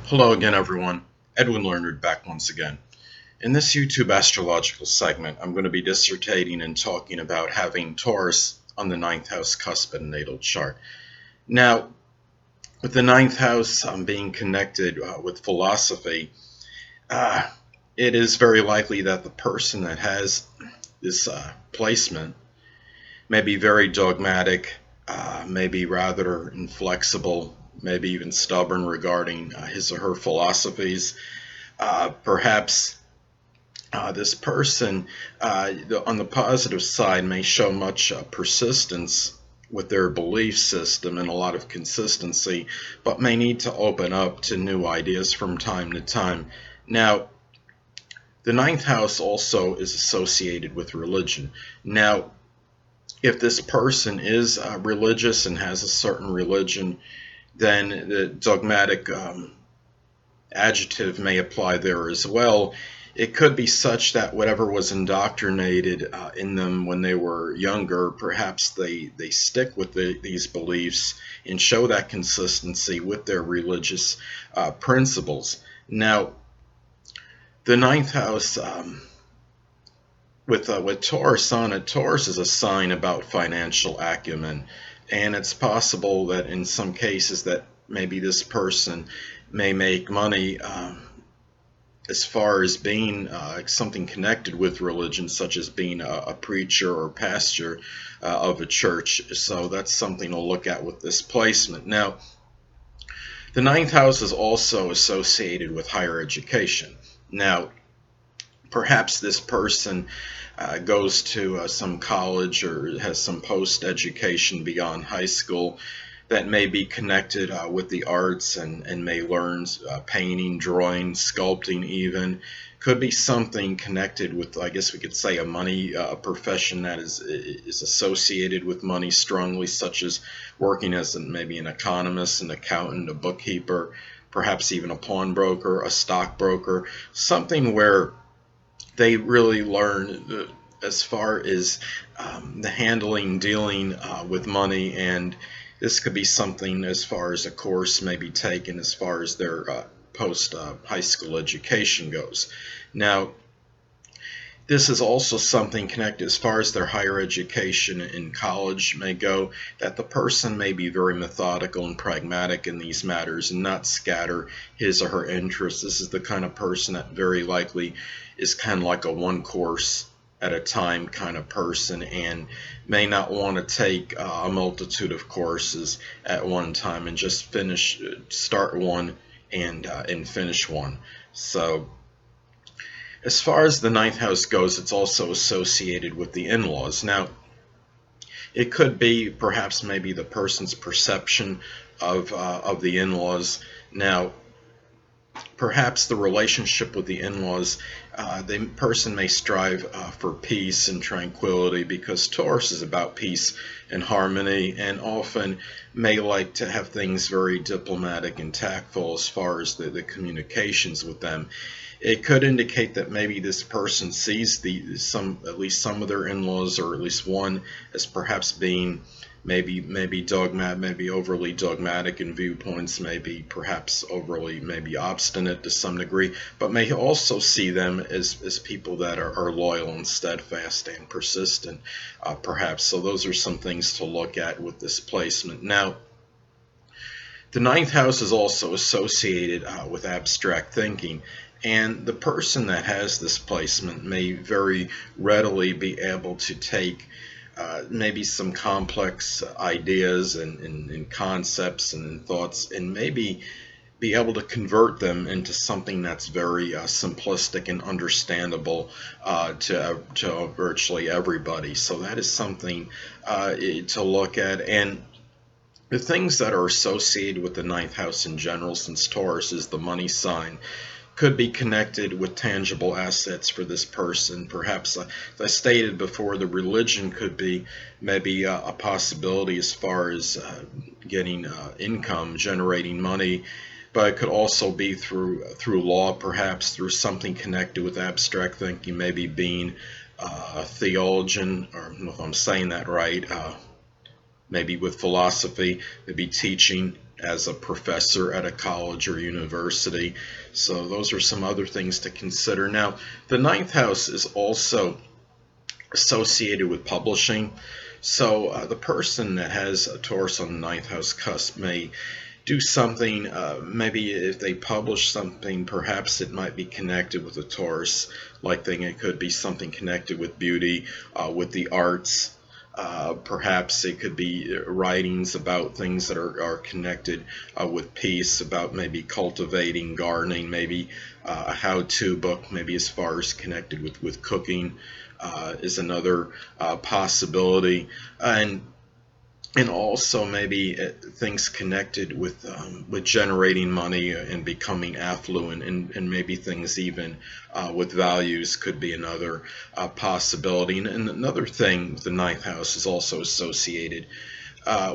Hello again, everyone. Edwin Learnard back once again. In this YouTube astrological segment, I'm going to be dissertating and talking about having Taurus on the 9th house cusp and natal chart. Now, with the 9th house being connected with philosophy, it is very likely that the person that has this placement may be very dogmatic, maybe rather inflexible, maybe even stubborn regarding his or her philosophies. Perhaps this person, on the positive side, may show much persistence with their belief system and a lot of consistency, but may need to open up to new ideas from time to time. Now, the 9th house also is associated with religion. Now, if this person is religious and has a certain religion, then the dogmatic adjective may apply there as well. It could be such that whatever was indoctrinated in them when they were younger, perhaps they stick with these beliefs and show that consistency with their religious principles. Now, the 9th house with Taurus on it, Taurus is a sign about financial acumen, and it's possible that in some cases that maybe this person may make money as far as being something connected with religion, such as being a preacher or pastor of a church. So that's something to look at with this placement. Now, the 9th house is also associated with higher education. Now, perhaps this person goes to some college or has some post-education beyond high school that may be connected with the arts and may learn painting, drawing, sculpting even. Could be something connected with, I guess we could say, a money profession that is associated with money strongly, such as working as maybe an economist, an accountant, a bookkeeper, perhaps even a pawnbroker, a stockbroker, something where they really learn as far as the handling, dealing with money, and this could be something as far as a course may be taken as far as their post-high school education goes. Now, this is also something connected as far as their higher education in college may go, that the person may be very methodical and pragmatic in these matters and not scatter his or her interests. This is the kind of person that very likely is kind of like a one course at a time kind of person and may not want to take a multitude of courses at one time and just start one and finish one. So as far as the 9th house goes, it's also associated with the in-laws. Now, it could be perhaps maybe the person's perception of the in-laws. Now, perhaps the relationship with the in-laws, the person may strive for peace and tranquility, because Taurus is about peace and harmony, and often may like to have things very diplomatic and tactful as far as the communications with them. It could indicate that maybe this person sees at least some of their in-laws, or at least one, as perhaps being maybe dogmatic, maybe overly dogmatic in viewpoints, maybe perhaps overly maybe obstinate to some degree, but may also see them as people that are loyal and steadfast and persistent, perhaps. So those are some things to look at with this placement. Now, the 9th house is also associated with abstract thinking, and the person that has this placement may very readily be able to take maybe some complex ideas and concepts and thoughts, and maybe be able to convert them into something that's very simplistic and understandable to virtually everybody. So that is something to look at. And the things that are associated with the 9th house in general, since Taurus is the money sign, could be connected with tangible assets for this person. Perhaps, as I stated before, the religion could be maybe a possibility as far as getting income, generating money, but it could also be through law, perhaps through something connected with abstract thinking, maybe being a theologian, or I don't know if I'm saying that right, maybe with philosophy, maybe teaching as a professor at a college or university. So those are some other things to consider. Now, the ninth house is also associated with publishing. So the person that has a Taurus on the ninth house cusp may do something, maybe if they publish something, perhaps it might be connected with a Taurus like thing. It could be something connected with beauty, with the arts. Perhaps it could be writings about things that are connected with peace, about maybe cultivating, gardening, maybe a how-to book, maybe as far as connected with cooking is another possibility. And also maybe things connected with generating money and becoming affluent, and maybe things even with values could be another possibility. And another thing, the ninth house is also associated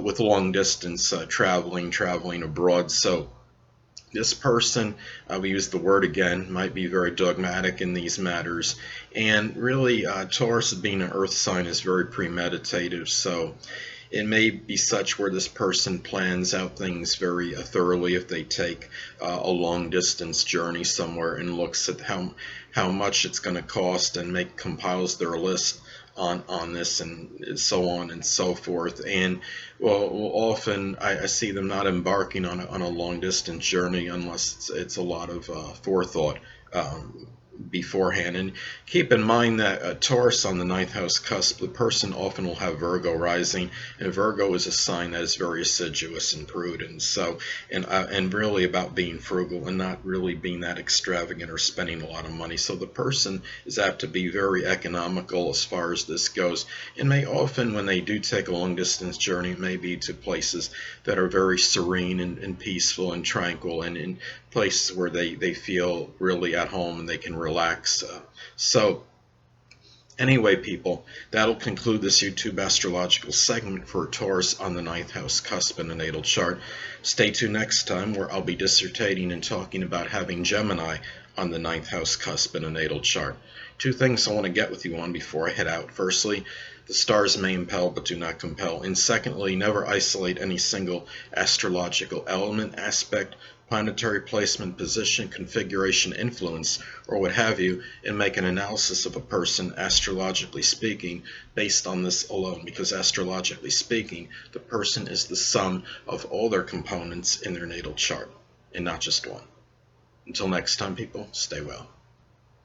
with long distance traveling abroad. So this person, we use the word again, might be very dogmatic in these matters. And really, Taurus, being an earth sign, is very premeditative. So it may be such where this person plans out things very thoroughly if they take a long distance journey somewhere and looks at how much it's going to cost and compiles their list on this and so on and so forth. And well, often I see them not embarking on a long distance journey unless it's a lot of forethought beforehand. And keep in mind that Taurus on the ninth house cusp, the person often will have Virgo rising, and Virgo is a sign that is very assiduous and prudent. So, and really about being frugal and not really being that extravagant or spending a lot of money. So the person is apt to be very economical as far as this goes, and may often, when they do take a long distance journey, it may be to places that are very serene and peaceful and tranquil, and in places where they feel really at home and they can relax. So anyway, people, that'll conclude this YouTube astrological segment for Taurus on the ninth house cusp in the natal chart. Stay tuned next time, where I'll be dissertating and talking about having Gemini on the ninth house cusp in a natal chart. Two things I want to get with you on before I head out. Firstly, the stars may impel but do not compel. And secondly, never isolate any single astrological element, aspect, planetary placement, position, configuration, influence, or what have you, and make an analysis of a person, astrologically speaking, based on this alone. Because astrologically speaking, the person is the sum of all their components in their natal chart, and not just one. Until next time, people, stay well.